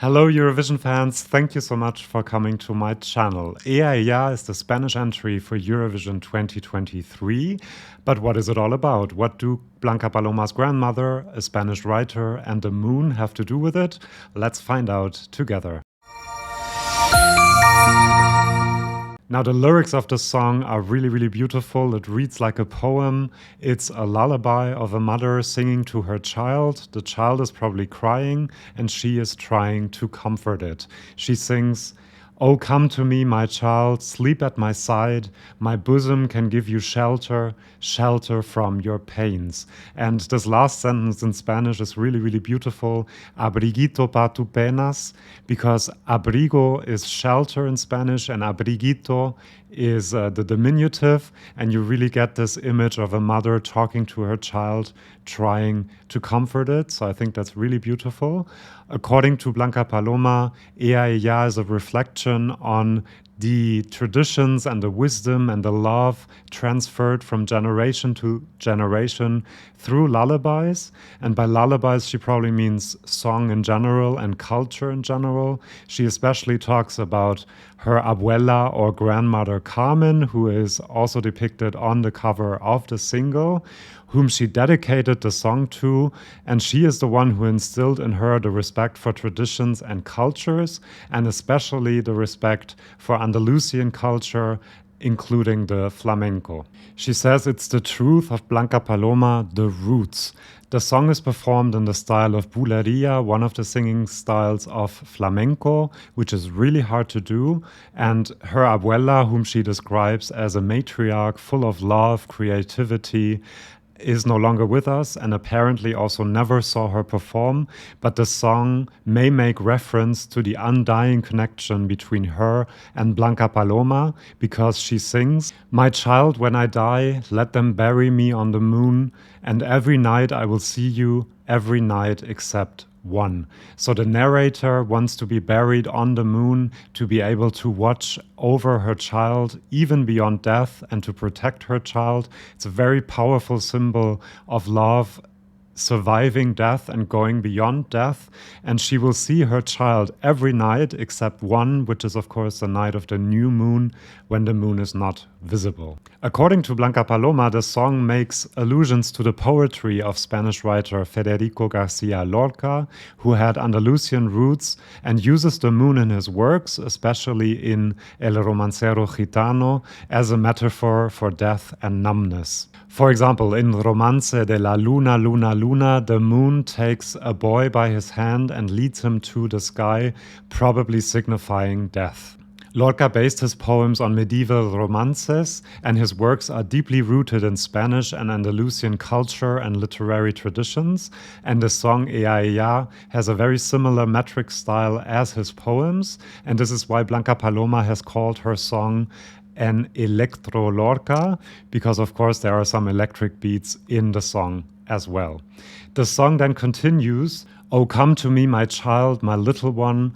Hello, Eurovision fans. Thank you so much for coming to my channel. EaEa is the Spanish entry for Eurovision 2023. But what is it all about? What do Blanca Paloma's grandmother, a Spanish writer, and the moon have to do with it? Let's find out together. Now, the lyrics of the song are really beautiful. It reads like a poem. It's a lullaby of a mother singing to her child. The child is probably crying, and she is trying to comfort it. She sings, "Oh, come to me, my child, sleep at my side. My bosom can give you shelter, shelter from your pains." And this last sentence in Spanish is really beautiful. Abriguito pa tu penas, because abrigo is shelter in Spanish, and abriguito is the diminutive, and you really get this image of a mother talking to her child, trying to comfort it. So I think that's really beautiful. According to Blanca Paloma, EaEa is a reflection on the traditions and the wisdom and the love transferred from generation to generation through lullabies. And by lullabies, she probably means song in general and culture in general. She especially talks about her abuela or grandmother Carmen, who is also depicted on the cover of the single, whom she dedicated the song to, and she is the one who instilled in her the respect for traditions and cultures, and especially the respect for Andalusian culture, including the flamenco. She says it's the truth of Blanca Paloma, the roots. The song is performed in the style of bulería, one of the singing styles of flamenco, which is really hard to do. And her abuela, whom she describes as a matriarch full of love, creativity, is no longer with us and apparently also never saw her perform, but the song may make reference to the undying connection between her and Blanca Paloma, because she sings, "My child, when I die, let them bury me on the moon, and every night I will see you, every night except one." So the narrator wants to be buried on the moon to be able to watch over her child even beyond death and to protect her child. It's a very powerful symbol of love surviving death and going beyond death, and she will see her child every night except one, which is of course the night of the new moon, when the moon is not visible. According to Blanca Paloma, the song makes allusions to the poetry of Spanish writer Frederico García Lorca, who had Andalusian roots, and uses the moon in his works, especially in El Romancero Gitano, as a metaphor for death and numbness. For example, in Romance de la Luna, Luna, Luna, the moon takes a boy by his hand and leads him to the sky, probably signifying death. Lorca based his poems on medieval romances, and his works are deeply rooted in Spanish and Andalusian culture and literary traditions, and the song EaEa has a very similar metric style as his poems, and this is why Blanca Paloma has called her song an Electrolorca, because of course there are some electric beats in the song as well. The song then continues, "Oh, come to me, my child, my little one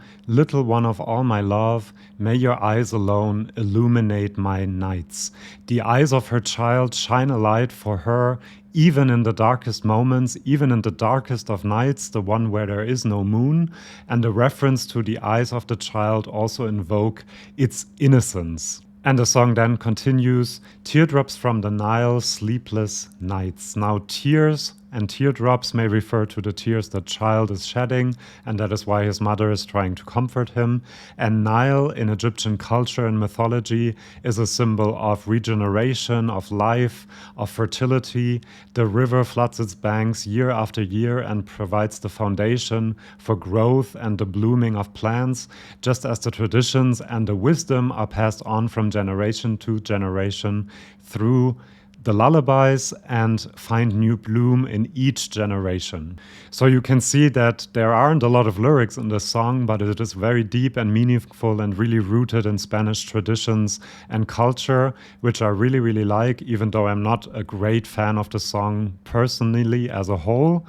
of all my love, may your eyes alone illuminate my nights." The eyes of her child shine a light for her, even in the darkest moments, even in the darkest of nights, the one where there is no moon, and the reference to the eyes of the child also invoke its innocence. And the song then continues, "Teardrops from the Nile, sleepless nights." Now, tears and teardrops may refer to the tears the child is shedding, and that is why his mother is trying to comfort him. And Nile in Egyptian culture and mythology is a symbol of regeneration, of life, of fertility. The river floods its banks year after year and provides the foundation for growth and the blooming of plants, just as the traditions and the wisdom are passed on from generation to generation through the lullabies and find new bloom in each generation. So you can see that there aren't a lot of lyrics in the song, but it is very deep and meaningful and really rooted in Spanish traditions and culture, which I really like, even though I'm not a great fan of the song personally as a whole.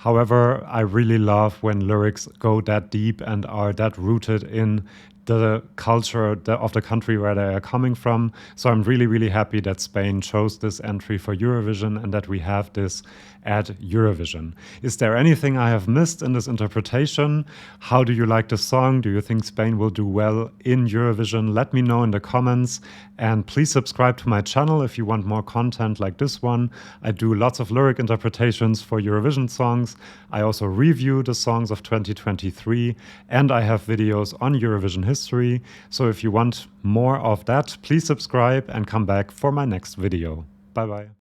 However, I really love when lyrics go that deep and are that rooted in the culture of the country where they are coming from. So I'm really, really happy that Spain chose this entry for Eurovision and that we have this at Eurovision. Is there anything I have missed in this interpretation? How do you like the song? Do you think Spain will do well in Eurovision? Let me know in the comments, and please subscribe to my channel if you want more content like this one. I do lots of lyric interpretations for Eurovision songs. I also review the songs of 2023, and I have videos on Eurovision history. So if you want more of that, please subscribe and come back for my next video. Bye bye.